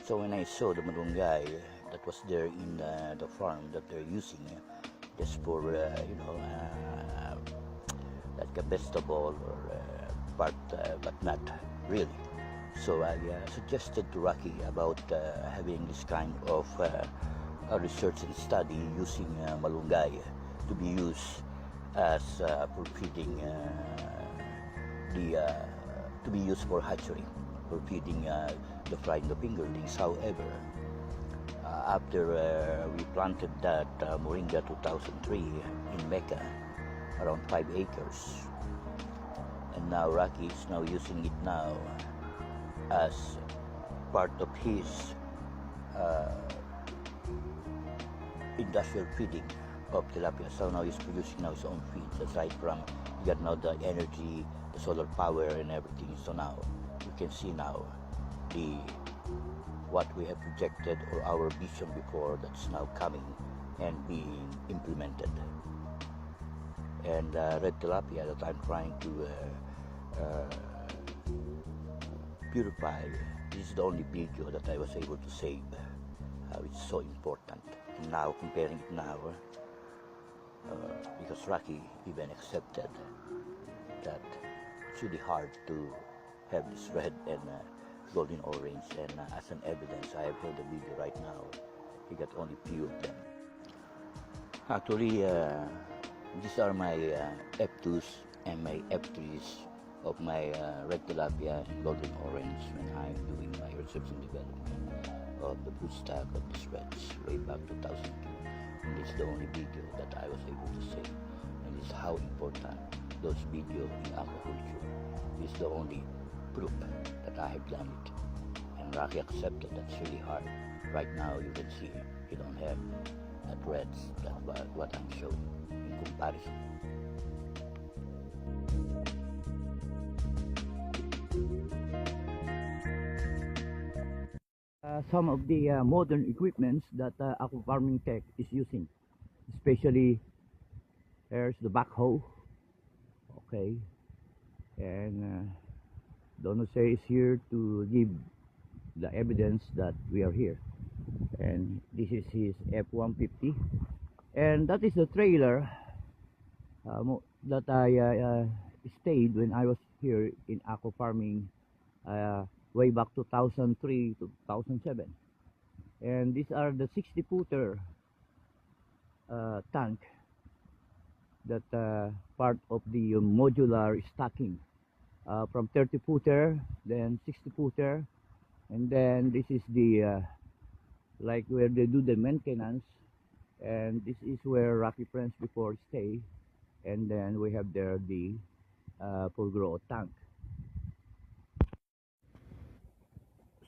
So when I saw the malunggay that was there in the farm that they're using just for like a vegetable or but not really. So I suggested to Rocky about having this kind of a research and study using malunggay to be used as for feeding to be used for hatchery, for feeding the fry and the fingerlings. However, after we planted that moringa 2003 in Mecca, around 5 acres, and now Rocky is now using it now as part of his industrial feeding of tilapia. So now he's producing now his own feeds, aside from he got now the energy, the solar power and everything. So now you can see now what we have projected or our vision before that's now coming and being implemented. And red tilapia that I'm trying to purify, this is the only video that I was able to save. It's so important. And now comparing it now, because Rocky even accepted that it's really hard to have this red and golden orange, and as an evidence, I have heard the video right now. He got only few of them. Actually, these are my F2s and my F3s of my red tilapia and golden orange when I'm doing my research and development of the broodstock of these reds way back 2002. And it's the only video that I was able to save. And it's how important those videos in aquaculture. It's the only proof that I have done it. And Rocky accepted that's really hard. Right now you can see you don't have that reds, that's what I'm showing in comparison. Some of the modern equipments that Aqua Farming Tech is using, especially there's the backhoe, okay, and Don Jose is here to give the evidence that we are here. And this is his F-150, and that is the trailer that I stayed when I was here in Aqua Farming way back 2003 to 2007. And these are the 60-footer tank that part of the modular stacking from 30-footer, then 60-footer, and then this is the like where they do the maintenance, and this is where Rocky Friends before stay, and then we have there the full grow tank.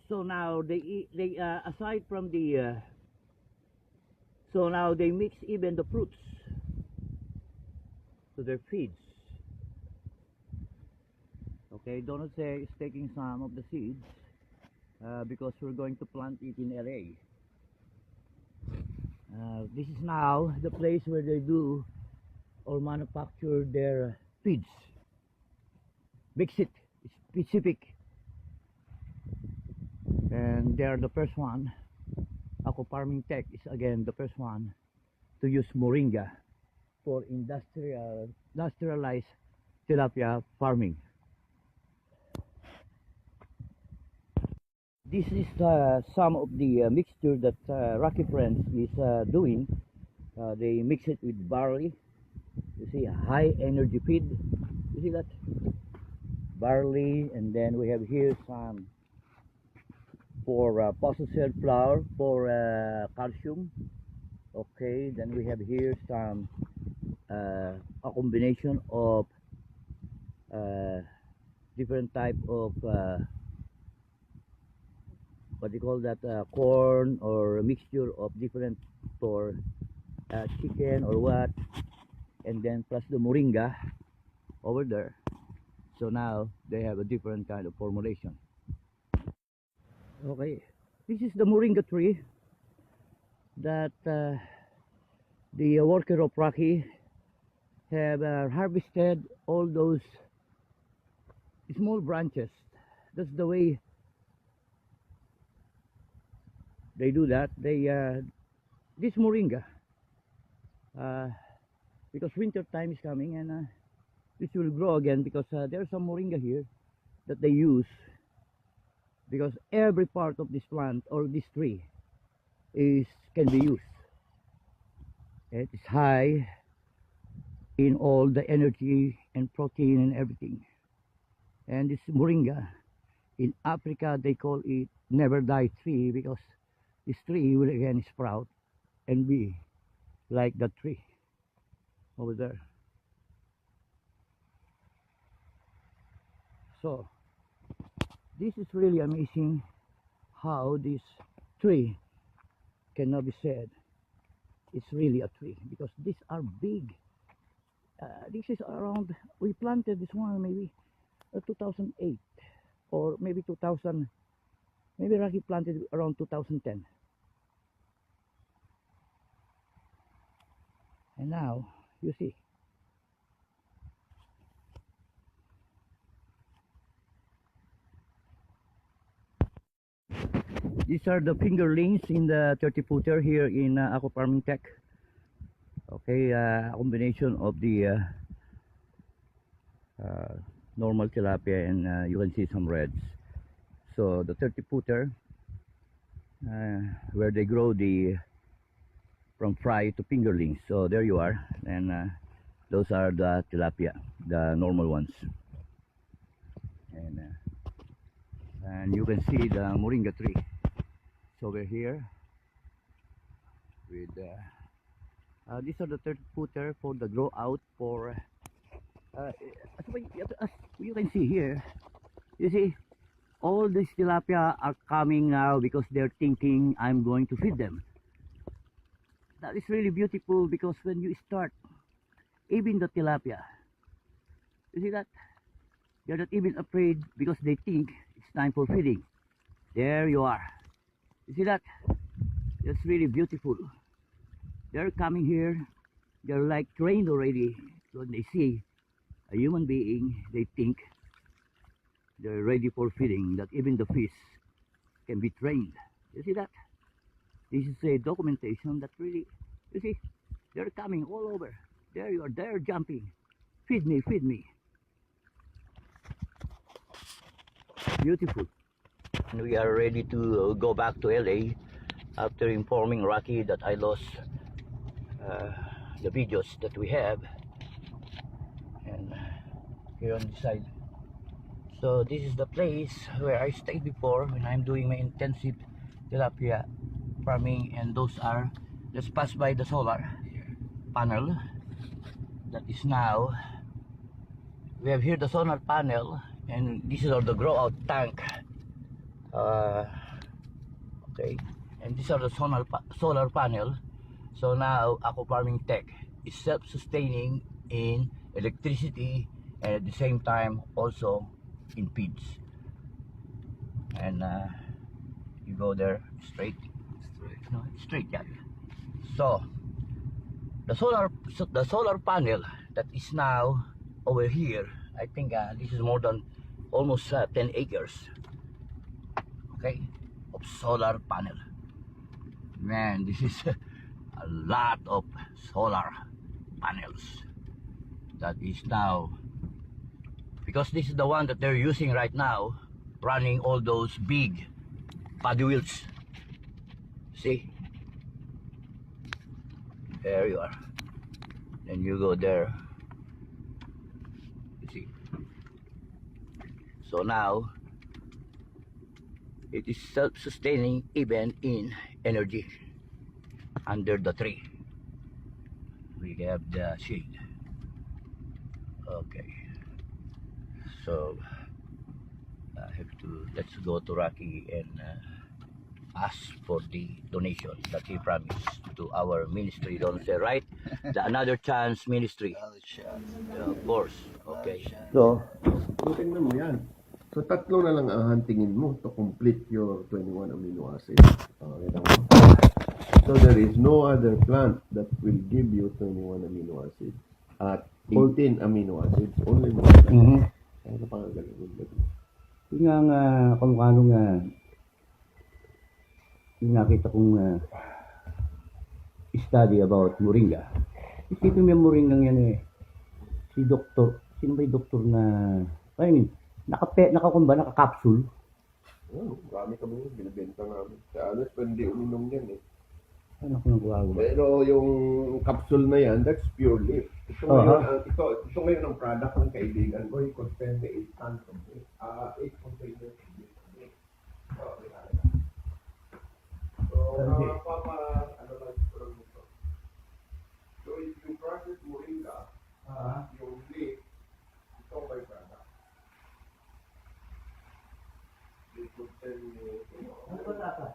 So now they aside from the so now they mix even the fruits to their feeds. Okay, Don Jose is taking some of the seeds because we're going to plant it in LA. This is now the place where they do or manufacture their feeds. Mix it specific. And they're the first one. Aqua Farming Tech is again the first one to use moringa for industrialized tilapia farming. This is some of the mixture that Rocky Friends is doing. They mix it with barley. You see, a high energy feed. You see that? Barley, and then we have here some for processed flour for calcium. Okay, then we have here some a combination of different type of what do you call that, corn, or a mixture of different for chicken or what, and then plus the moringa over there. So now they have a different kind of formulation. Okay, this is the moringa tree that the worker of Rocky have harvested all those small branches. That's the way they do that. They this moringa, because winter time is coming, and this will grow again, because there's some moringa here that they use, because every part of this plant or this tree can be used. It is high in all the energy and protein and everything. And this moringa, in Africa they call it never die tree, because this tree will again sprout and be like that tree over there. So this is really amazing how this tree cannot be said it's really a tree, because these are big. This is around, we planted this one maybe 2008 or maybe 2000. Maybe Rocky planted around 2010. And now, you see. These are the fingerlings in the 30-footer here in Aqua Farming Tech. Okay, a combination of the normal tilapia, and you can see some reds. So the 30-footer, where they grow the from fry to fingerlings. So there you are, and those are the tilapia, the normal ones. And you can see the moringa tree. So we're here with these are the 30-footer for the grow out for. As you can see here, you see. All these tilapia are coming now because they're thinking I'm going to feed them. That is really beautiful, because when you start, even the tilapia, you see that? They're not even afraid, because they think it's time for feeding. There you are. You see that? That's really beautiful. They're coming here. They're like trained already. When they see a human being, they think they're ready for feeding, that even the fish can be trained. You see that? This is a documentation that really, you see, they're coming all over. There you are, they're jumping. Feed me, feed me. Beautiful. And we are ready to go back to LA after informing Rocky that I lost the videos that we have. And here on this side. So this is the place where I stayed before when I'm doing my intensive tilapia farming, and those are just passed by the solar panel that is now. We have here the solar panel, and this is the grow out tank. Okay, and these are the solar panel. So now Aqua Farming Tech is self-sustaining in electricity, and at the same time also in feeds. And you go there straight, no, straight, yeah. So the solar panel that is now over here, I think this is more than almost 10 acres, okay, of solar panel. Man, this is a lot of solar panels. That is now, because this is the one that they're using right now, running all those big paddy wheels. See? There you are. Then you go there. You see? So now, it is self-sustaining even in energy under the tree. We have the shade. Okay. So I have to, let's go to Rocky and ask for the donation that he promised to our ministry, don't say, right? The Another Chance Ministry. Of course. Okay.
So, tingnan mo yan. So, tatlo na lang ang huntingin mo to complete your 21 amino acids. Kita mo? So, there is no other plant that will give you 21 amino acids at 14 amino acids. Only one. Ano pa nga galing?
Yung nga, kung ano nga, yung nakita kong study about moringa. Isipin mo yung moringa yan eh. Si doktor, sino ba yung doktor na, I mean, naka-capsule.
Marami kami yun, binibenta namin. Sa alas, hindi uminom yan eh.
Ano ko nang gawa?
Pero yung capsule na yan, that's pure leaf. Ito ngayon ang product ng kaibigan ko. He could spend 8 tons of it. 8 containers of it. So, ano lang ito. So, if you process moringa, yung leaf, ito ang byproduct. They could send me, ano ba dapat?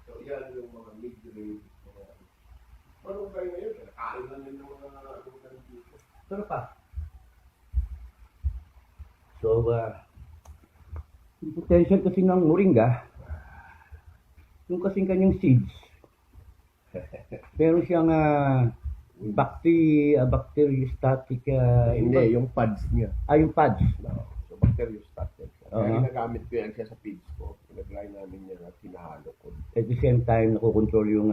So, yan yung mga mid-grade. Malunggay ngayon, nakain lang yun ng mga alungan dito.
Pero pa. So, yung potential kasi ng moringa, yung kasing kanyang seeds, meron siyang bacteriostatic.
Hindi, yung pads niya.
Yung pads.
So, bacteriostatic. Kaya ginagamit ko yan siya sa feeds ko. Pinag-line namin yan at pinahalo ko.
At the same time, nakokontrol yung...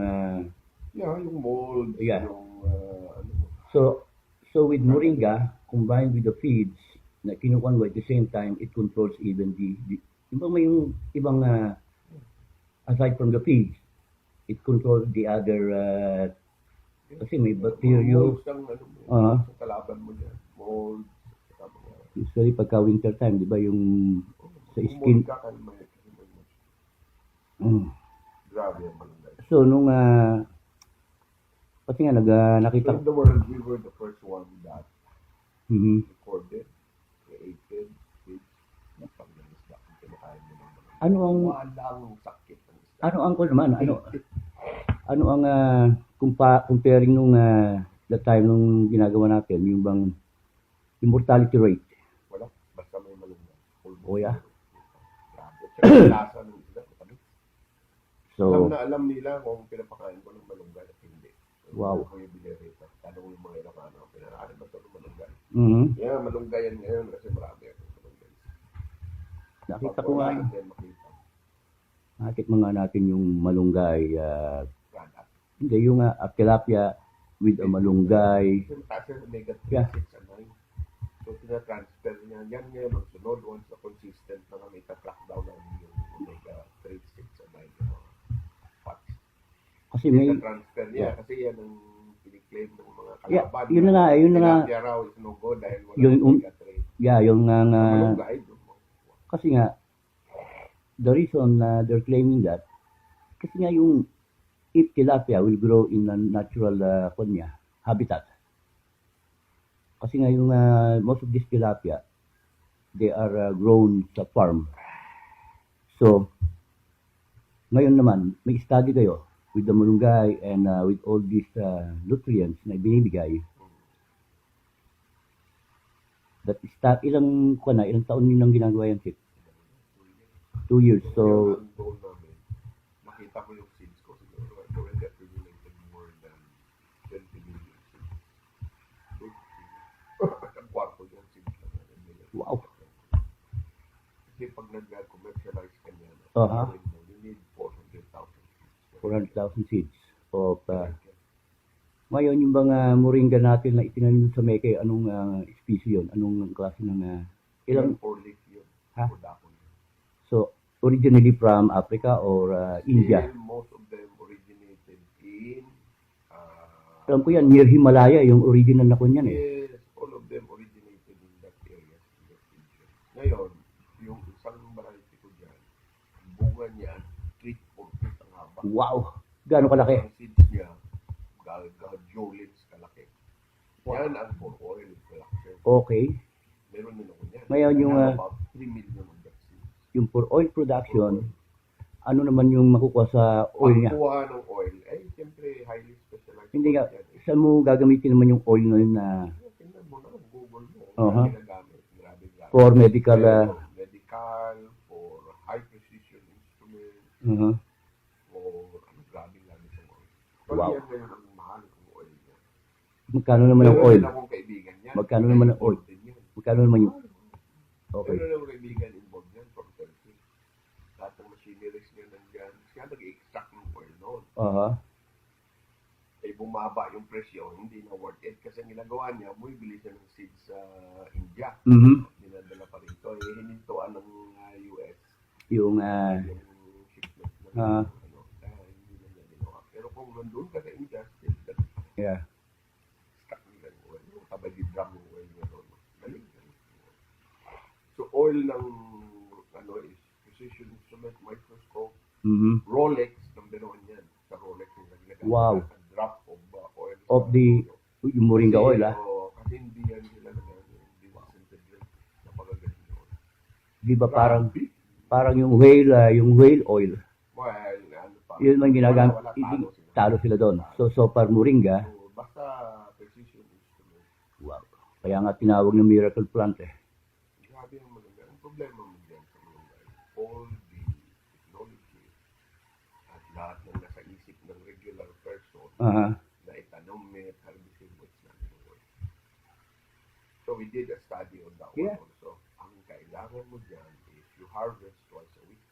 yung mold.
Yeah.
Yung,
so with moringa, combined with the feeds, na kinukuha mo at the same time, it controls even yung ibang, aside from the feeds, it controls the other, kasi may bacteria.
Sa kalaban mo dyan. Mold.
Usually pagka winter time, di ba yung sa skin.
Grabe ang malunggay.
So nung kasi nga nakita
in the world, we were the first one that recorded, created, fish, napangganisda.
Ano ang
sakit ng isda.
Ano ang ano ang comparing nung the time nung ginagawa natin yung bang yung mortality rate?
Wala, basta may malunggay.
Oh yeah.
Lasa ng isda.
So,
alam nila kung pinapakain ko ng malunggay at hindi.
Wow.
Kung yung binirita, tanong yung mga Ilocano, pinaraan ba ito ng malunggay?
Yeah,
malunggay yan ngayon kasi marami akong malunggay.
Nakita ko nga. Nakit mga natin yung malunggay. Hindi, yung tilapia with a malunggay.
Kasi omega-3,
Yeah.
6, and 9. So, tinatransfer niya. Yan ngayon ang sunod once na consistent na kami ita-track down ang yung omega-3, 6, and 9 yung mga fats.
Kasi may...
Transfer niya. Kasi yan ang piniklaim ng mga kalaban.
Yeah, yun na nga.
Tilapia raw is no go dahil wala omega-3.
Yeah, yung
Malunggay.
kasi nga, the reason they're claiming that, kasi nga yung if tilapia will grow in a natural habitat. Kasi nga yung most of these tilapia, they are grown sa farm. So, ngayon naman, may study kayo with the malunggay and with all these nutrients na binibigay. That ilang taon din ang ginagawa yan, Sip? 2 years. So,
makita ko yung seeds ko. Siguro, I already accumulated more than 20 million seeds. Ang kwarto yung seeds lang.
wow.
Kasi pag nag-commercialize ka niya, you need 400,000
100,000 seeds of ngayon yung mga moringa natin na itinanim sa Meke, anong species yun? Anong klase ng ilang?
Four-leaf yun.
Ha?
Kodakon yun.
So, originally from Africa or India?
Still, most of them originated in...
Alam ko yan, near Himalaya, yung original na kunyan
Yes, all of them originated in that area, in that region. Ngayon, yung isang variety ko dyan, ang bunga niya, 3 feet ang haba.
Wow! Gaano kalaki?
Ang seeds niya, jolits kalaki. Yan ang for oil collection.
Okay.
Meron din ako niyan.
Ngayon yung
about 3 million of that seeds.
yung for oil production, ano naman yung makukuha sa oil niya?
Pagkuha ng oil, ay siyempre highly specialized.
Hindi nga, saan mo gagamitin naman yung oil ngayon na
Tingnan mo na, Google mo.
Uh-huh.
Ginagamit. Grabe.
for medical?
Medical, for high precision instruments,
Uh-huh.
for ano, grabe sa oil.
Wow.
Yan ngayon ang mahal ng oil niya.
Magkano naman ang oil?
Meron din akong kaibigan yan.
Magkano naman ang oil? Magkano naman yung? Okay.
Meron akong kaibigan involved yan from Turkey. Lahat ng machineries niya nandyan. Siya nag-extract ng oil noon.
Uh-huh.
Eh bumaba yung presyo, hindi na worth it. Kasi ang ginagawa niya, bumibili siya ng seeds sa India.
Mhm.
Dinadala pa rito. Eh hinintuan ng US.
Yung
Yung shipment na ano, hindi na niya ginawa. Pero kung nandun ka sa India, still
yeah.
stock nila yung oil. Yung kabali drum yung oil niya doon. Galing. So oil ng ano is precision instrument, microscope,
Mhm.
Rolex, number 1 yan. Sa Rolex yung naglagamit.
Wow.
A drop of oil.
Of the yung moringa oil, ah.
Kasi hindi yan sila hindi disintegrate. Napakagaling yun.
Di ba parang yung whale oil.
Well, ano pa.
Yun man ginagamit.
Wala,
Talo sila doon. So far moringa.
So, basta precision instrument.
Wow. Kaya nga tinawag ng miracle plant eh.
Grabe ang maganda. Ang problema mo dyan sa mga guys, all the technology at lahat ng nasa isip ng regular person
Uh-huh.
na itanong may herbicide which natin work. So we did a study on that
Yeah.
one also. Ang kailangan mo dyan is you harvest twice a week.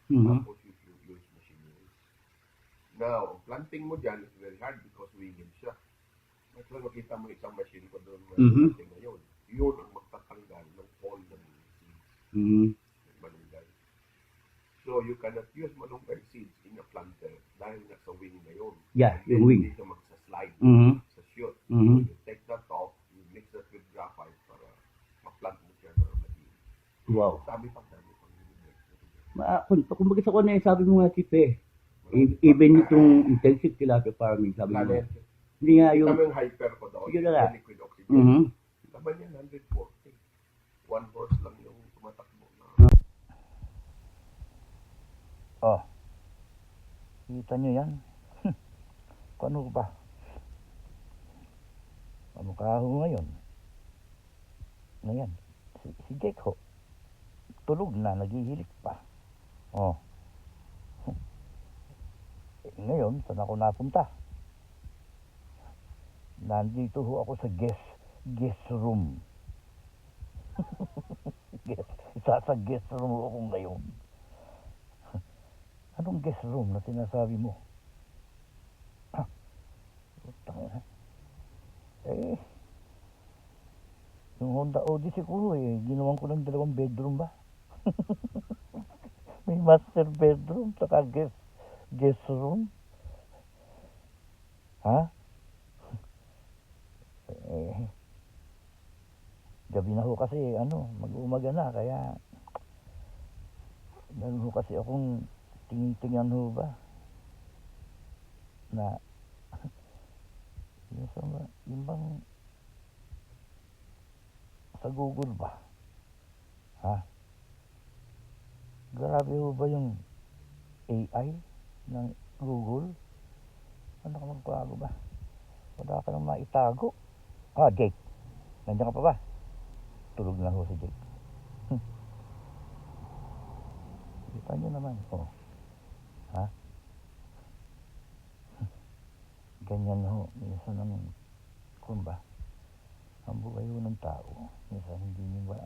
Mhm.
Tapos you use machinery. Now, planting mo dyan is very hard because winged siya. Mas lang makita mo isang machine ko doon
Mhm.
ngayon. Yun ang magtatanggal ng fall ng seeds.
Mhm.
Ng malunggay. So, you cannot use malunggay seeds in a planter dahil nasa wing na yun.
Yeah,
And
yung
then
wing.
Hindi siya magsaslide
Mhm.
sa shoot.
Mhm.
So, you take that off, you mix that with graphite para ma-plant mo siya para maging.
Wow.
Dami pang.
Kumbaga sa kanya, sabi mo nga Chief eh. Even itong intensive tilapia farming, sabi mo.
Planet.
Hindi nga yung...
Kami yung hyper ko daw.
Yun na nga.
Liquid oxygen.
Mhm.
Laban yan, 140. 1 horse lang yung tumatakbo na.
Oh. Kita nyo yan? Kung ano ba? Kamukha ho ngayon. Ngayon, si Jake ho. Tulog na, naghihilik pa. Oh. Ngayon, saan ako napunta? Nandito ho ako sa guest room. Sa guest room ako ngayon. Anong guest room na sinasabi mo? Yung Honda Odyssey ko ginawan ko ng 2 bedroom ba? May master bedroom, saka guest room. Ha? Gabi na ho kasi, mag-umaga na, kaya meron ho kasi akong tingin-tingnan ho ba na yung bang sa Google ba? Ha? Grabe ho ba yung AI ng Google? Ano ka magbago ba? Wala ka nang maitago. Jake. Nandiyan ka pa ba? Tulog na ho si Jake. Kita nyo naman. Ha? Ganyan ho. Minsan kung ba? Ang buhay ho ng tao. Minsan hindi nyo ba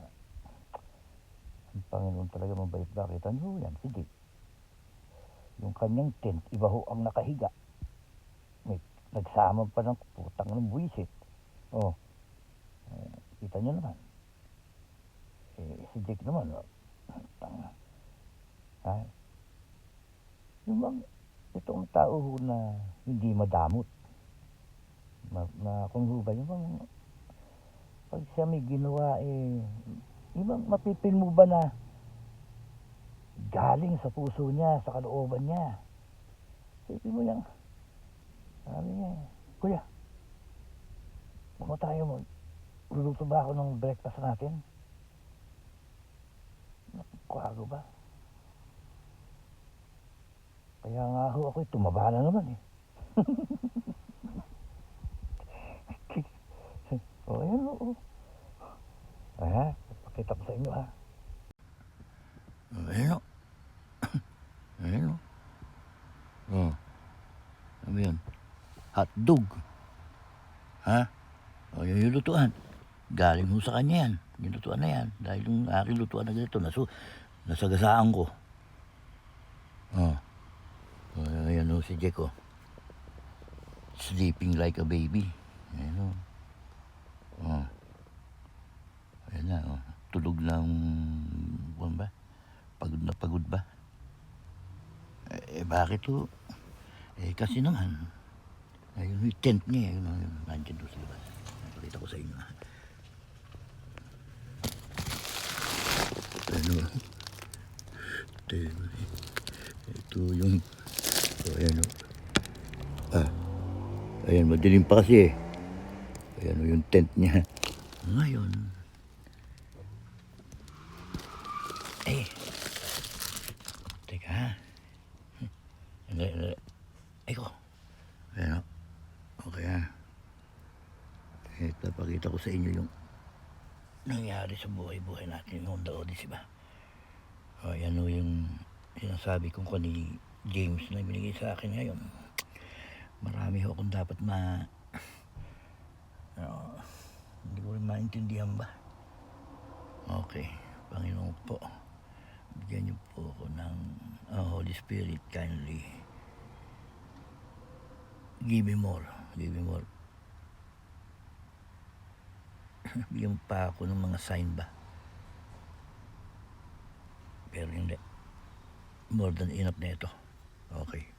ang Panginoon talaga mabait ba? Kita nyo yan, si Jake. Yung kanyang tent, iba ho ang nakahiga. May nagsama pa ng putang ng buwisit. Oh. Kita nyo naman. Si Jake naman, tanga. Ha? Yung bang, itong tao ho na hindi madamot. Kung ho ba, yung bang, pag siya may ginawa, yung bang mapipil mo ba na galing sa puso niya, sa kalooban niya. Sipin mo yan. Sabi niya, Kuya, tayo mo. Luluto ba ako ng breakfast natin? Kwago ba? Kaya nga ho ako'y tumaba na naman eh. O, ayan o. Pakita ko sa inyo ha. Ayan o. Ayan o. Oh. Ano yun? Hotdog. Ha? O, yun yung lutuan. Galing mo sa kanya yan. Yung lutuan na yan. Dahil yung aking lutuan na ganito, nasagasaan ko. Oh. Ayan o si Jack o. Sleeping like a baby. Ayan o. Oh. Ayan na o. Tulog lang. Buwan ba? Pagod ba? Bakit o? Kasi naman. Ayun yung tent niya. Nandiyan doon sa labas. Nakita ko sa inyo. Ano? Ito yung... ayan o. Ayan, madilim pa kasi eh. Ayan o yung tent niya. Ngayon. Teka ha. Eko. Ayan o. Okay ha. Papakita ko sa inyo yung nangyari sa buhay-buhay natin yung Honda Odyssey ba. Ayan o yung sinasabi kong ni James na binigay sa akin ngayon. Marami ho akong dapat hindi ko rin maintindihan ba. Okay, Panginoon po, bigyan niyo po ako ng Holy Spirit, kindly give me more. Bigyan pa ako ng mga sign ba, pero hindi, more than enough na ito. Okay.